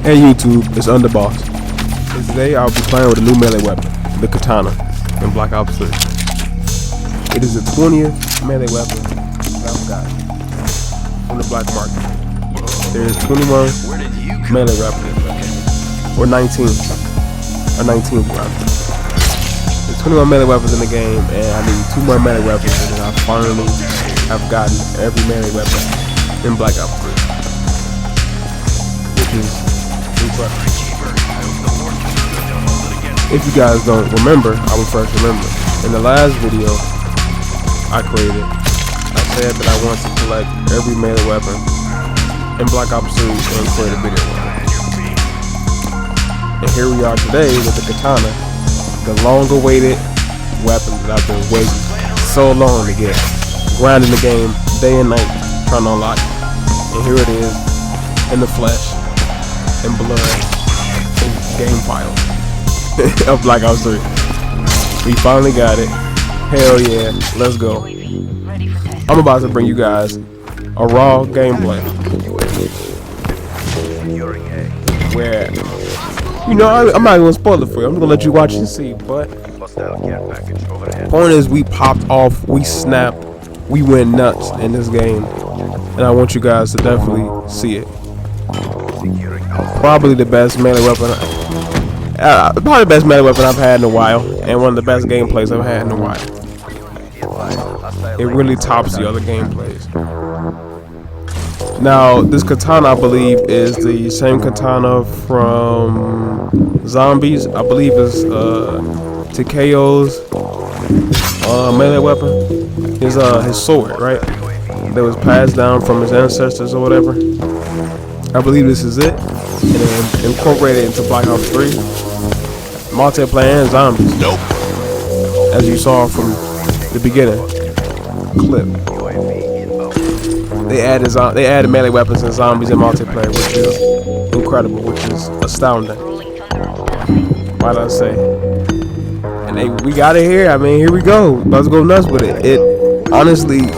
Hey YouTube, it's Underboss. And today I'll be playing with a new melee weapon, the katana, in Black Ops 3. It is the 20th melee weapon that I've got on the black market. There's 21 melee weapons, or 19, or 19 rather. There's 21 melee weapons in the game, and I need 2 more melee weapons, and then I finally have gotten every melee weapon in Black Ops 3, which is incredible. If you guys don't remember, I will first remember. In the last video I created, I said that I want to collect every melee weapon in Black Ops 3 and create a video on it. And here we are today with the katana, the long-awaited weapon that I've been waiting so long to get. Grinding the game day and night, trying to unlock it. And here it is, in the flesh, in blood, in game file of Black Ops 3. We finally got it. Hell yeah, let's go. I'm about to bring you guys a raw gameplay where, you know, I'm not even gonna spoil it for you. I'm gonna let you watch and see. But point is, we popped off, we snapped, we went nuts in this game, and I want you guys to definitely see it. Probably the best melee weapon. Probably the best melee weapon I've had in a while, and one of the best gameplays I've had in a while. It really tops the other gameplays. Now, this katana, I believe, is the same katana from Zombies. I believe it's TKO's melee weapon. His sword, right? That was passed down from his ancestors or whatever. I believe this is it, and then incorporated into Black Ops 3. Multiplayer and Zombies. Nope. As you saw from the beginning clip, they added melee weapons and zombies in multiplayer, which is incredible, which is astounding. Why'd I say? And we got it here. I mean, here we go. About to go nuts with it. It honestly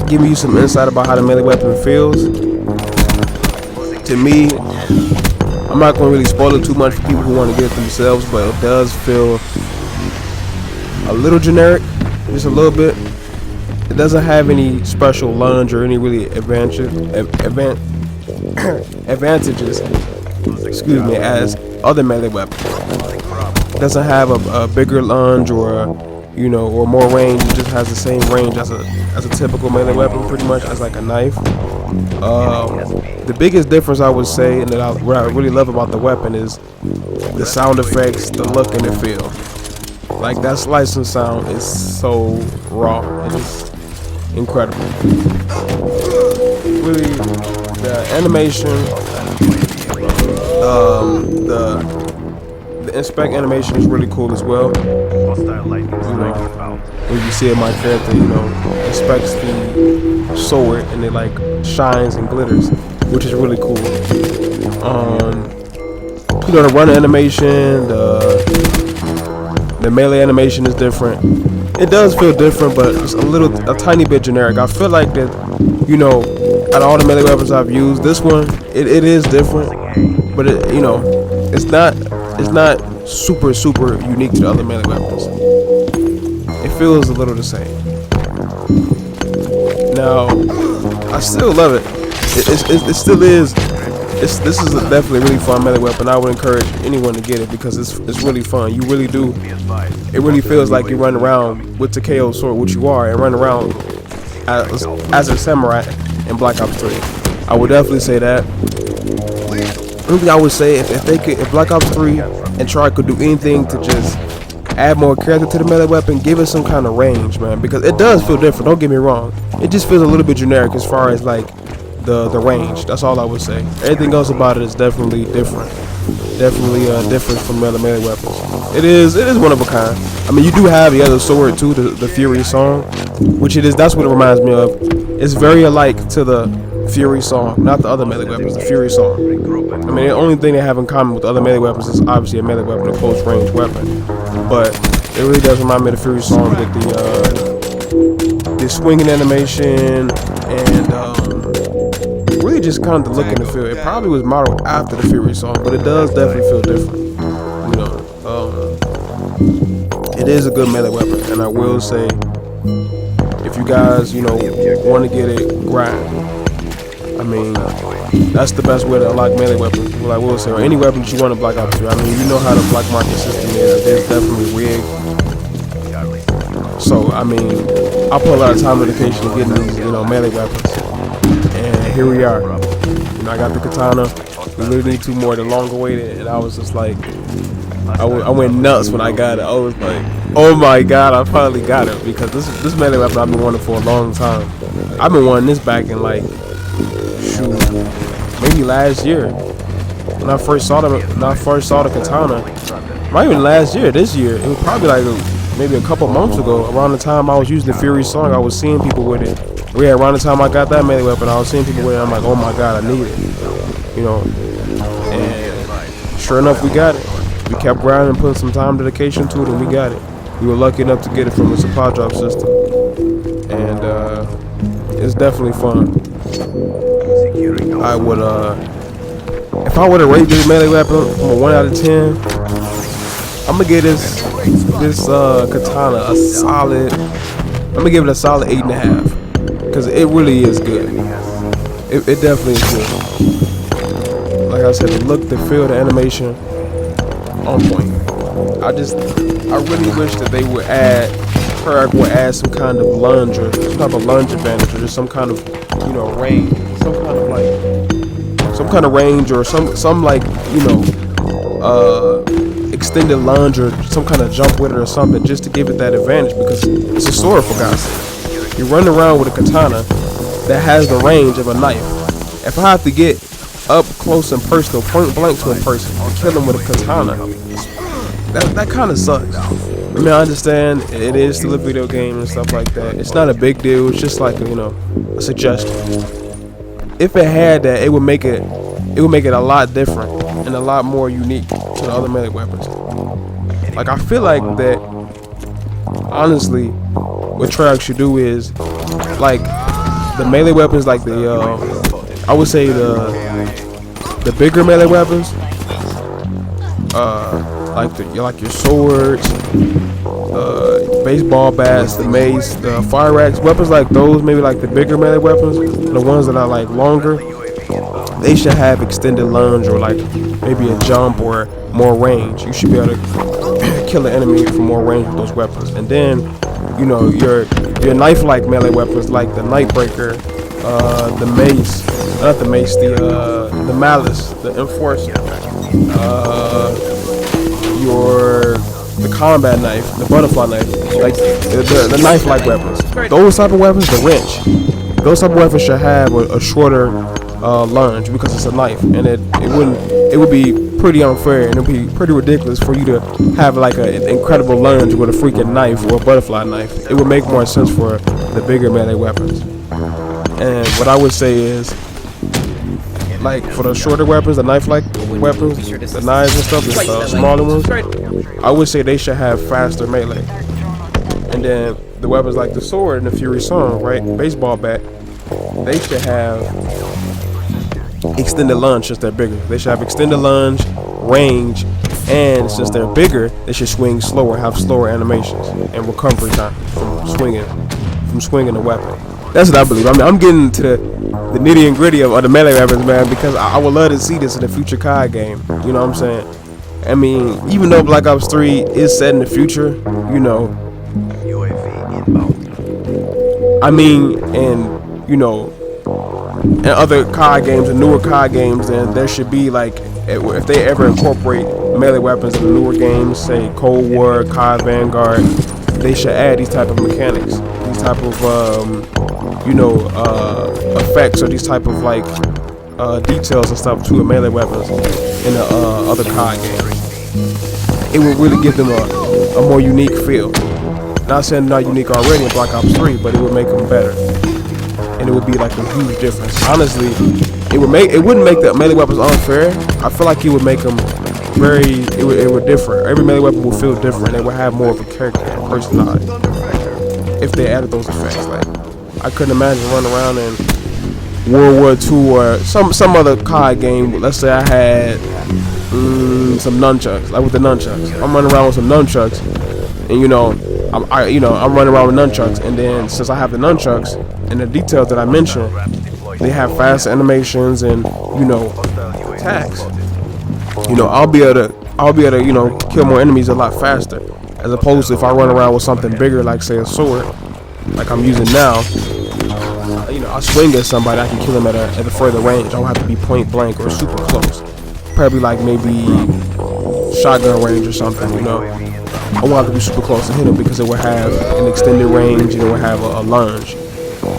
giving you some insight about how the melee weapon feels. To me, I'm not going to really spoil it too much for people who want to get it themselves, but it does feel a little generic, just a little bit. It doesn't have any special lunge or any really advantages, excuse me, as other melee weapons. It doesn't have a bigger lunge or or more range. It just has the same range as a typical melee weapon, pretty much as like a knife. The biggest difference I would say, and what I really love about the weapon, is the sound effects, the look, and the feel. Like, that slicing sound is so raw. It is incredible. Really, the animation, the inspect animation is really cool as well. When you see it, my character, inspects the sword and it like shines and glitters, which is really cool. The run animation, the melee animation is different. It does feel different, but it's a tiny bit generic. I feel like that, out of all the melee weapons I've used, this one it is different, but it's not super unique to the other melee weapons. It feels a little the same. Now, I still love it. It still is. This is definitely a really fun melee weapon. I would encourage anyone to get it because it's really fun. You really do. It really feels like you run around with TKO's sword, which you are, and run around as a samurai in Black Ops 3. I would definitely say that. Maybe I would say if Black Ops 3 and Trey could do anything to just add more character to the melee weapon, give it some kind of range, man, because it does feel different. Don't get me wrong. It just feels a little bit generic as far as like the range. That's all I would say. Everything else about it is definitely different. Definitely different from other melee weapons. It is one of a kind. I mean, you do have the other sword too, the Fury song, which it is. That's what it reminds me of. It's very alike to the Fury song, not the other melee weapons. The Fury song. I mean, the only thing they have in common with other melee weapons is obviously a melee weapon, a close range weapon. But it really does remind me of the Fury song with the swinging animation and really just kind of the look and the feel. It probably was modeled after the Fury song, but it does definitely feel different. You know, it is a good melee weapon, and I will say, if you guys, you know, want to get it, grind. I mean, that's the best way to unlock melee weapons. Well, I will say, or any weapon that you want to Black Ops 3. I mean, you know how the black market system is. It is definitely rigged. So, I mean, I put a lot of time and dedication to getting these, you know, melee weapons. And here we are. You know, I got the katana. We literally need 2 more, the longer awaited, and I was just like, I went nuts when I got it. I was like, oh my god, I finally got it, because this melee weapon I've been wanting for a long time. I've been wanting this back in like, shoot, maybe last year when I first saw the katana. Not even last year, this year. It was probably like maybe a couple months ago. Around the time I was using the Fury song, I was seeing people with it. Yeah, around the time I got that melee weapon, I was seeing people with it. I'm like, oh my god, I need it. You know, and sure enough, we got it. We kept grinding and putting some time and dedication to it, and we got it. We were lucky enough to get it from the supply drop system, and it's definitely fun. I would, if I were to rate this melee weapon from a 1 out of 10, I'm gonna give this katana a solid. I'm gonna give it a solid 8.5, because it really is good. It definitely is good. Like I said, the look, the feel, the animation, on point. I really wish that they would add some kind of lunge, or some type of lunge advantage, or just some kind of, you know, range, some kind of range, or some like, you know, extended lunge, or some kind of jump with it or something, just to give it that advantage, because it's a sword, for God's sake. You're running around with a katana that has the range of a knife. If I have to get up close and personal, point blank to a person, and kill them with a katana, that kind of sucks. I mean, I understand it is still a video game and stuff like that. It's not a big deal. It's just like, you know, a suggestion. If it had that, it would make it a lot different and a lot more unique to the other melee weapons. Like, I feel like that, honestly, what Treyarch should do is, like, the melee weapons, like I would say the bigger melee weapons, like your swords, baseball bats, the mace, the fire axe, weapons like those, maybe like the bigger melee weapons, the ones that are like longer, they should have extended lunge, or like maybe a jump, or more range. You should be able to kill the enemy from more range with those weapons. And then, you know, your knife-like melee weapons, like the Nightbreaker, the mace, not the mace, the malice, the enforcer, the combat knife, the butterfly knife, like the knife-like weapons. Those type of weapons, the wrench, those type of weapons should have a shorter lunge, because it's a knife, and it would be pretty unfair, and it'd be pretty ridiculous for you to have like an incredible lunge with a freaking knife, or a butterfly knife. It would make more sense for the bigger melee weapons. And what I would say is, like, for the shorter weapons, the knife-like weapons, the knives and stuff, the smaller ones, I would say they should have faster melee. And then the weapons like the sword and the Fury song, right, baseball bat, they should have extended lunge since they're bigger. They should have extended lunge, range, and since they're bigger, they should swing slower, have slower animations and recovery time from swinging the weapon. That's what I believe. I mean, I'm getting to the nitty and gritty of the melee weapons, man, because I would love to see this in a future COD game. You know what I'm saying? I mean, even though Black Ops 3 is set in the future, you know, I mean, and, you know, and other COD games and newer COD games, then there should be, like, if they ever incorporate melee weapons in the newer games, say Cold War, COD Vanguard, they should add these type of mechanics, these type of you know, effects, or these type of like details and stuff to the melee weapons in the other COD games. It would really give them a more unique feel. Not saying they're not unique already in Black Ops 3, but it would make them better, and it would be like a huge difference. Honestly, it wouldn't make the melee weapons unfair. I feel like it would make them it would differ. Every melee weapon would feel different. It would have more of a character and personality if they added those effects. Like, I couldn't imagine running around and World War II or some other COD game. Let's say I had some nunchucks, like with the nunchucks. I'm running around with some nunchucks, and I'm running around with nunchucks, and then since I have the nunchucks and the details that I mentioned, they have fast animations and attacks. I'll be able to kill more enemies a lot faster, as opposed to if I run around with something bigger, like say a sword, like I'm using now. I swing at somebody, I can kill them at a further range. I don't have to be point blank or super close. Probably like maybe shotgun range or something. I won't have to be super close to hit them because it will have an extended range and it will have a lunge,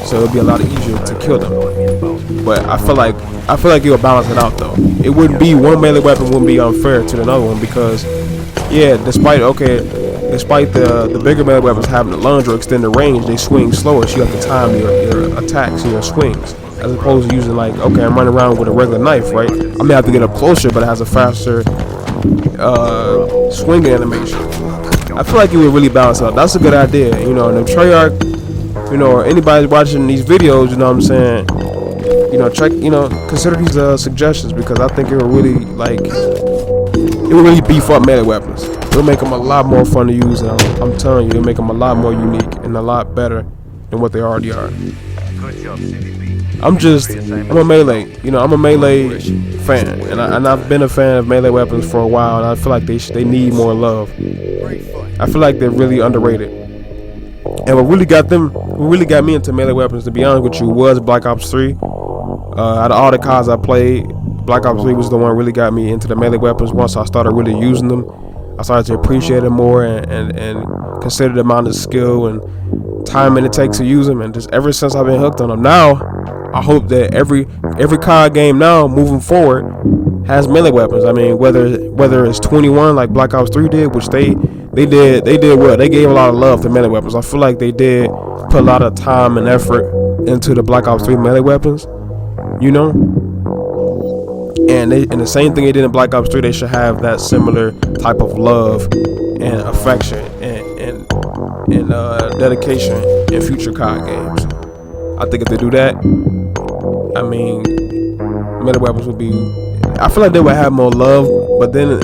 so it'll be a lot easier to kill them. But I feel like it will balance it out though. It wouldn't be one melee weapon wouldn't be unfair to another one because despite the bigger melee weapons having a lunge or extended range, they swing slower, so you have to time your attacks and your swings. As opposed to using I'm running around with a regular knife, right? I may have to get up closer, but it has a faster swinging animation. I feel like it would really balance out. That's a good idea, and the Treyarch, or anybody watching these videos, what I'm saying, consider these suggestions because I think it would really beef up melee weapons. It'll make them a lot more fun to use, and I'm telling you, it'll make them a lot more unique and a lot better than what they already are. I'm a melee, I'm a melee fan, and I've been a fan of melee weapons for a while, and I feel like they need more love. I feel like they're really underrated. And what really got me into melee weapons, to be honest with you, was Black Ops 3. Out of all the CODs I played, Black Ops 3 was the one that really got me into the melee weapons. Once I started really using them, I started to appreciate it more and consider the amount of skill and time it takes to use them. And just ever since I've been hooked on them, now I hope that every COD game now moving forward has melee weapons. I mean, whether it's 21 like Black Ops 3 did, which they did well. They gave a lot of love to melee weapons. I feel like they did put a lot of time and effort into the Black Ops 3 melee weapons. And the same thing they did in Black Ops 3, they should have that similar type of love and affection and dedication in future COD games. I think if they do that, I mean, melee weapons would be. I feel like they would have more love, but then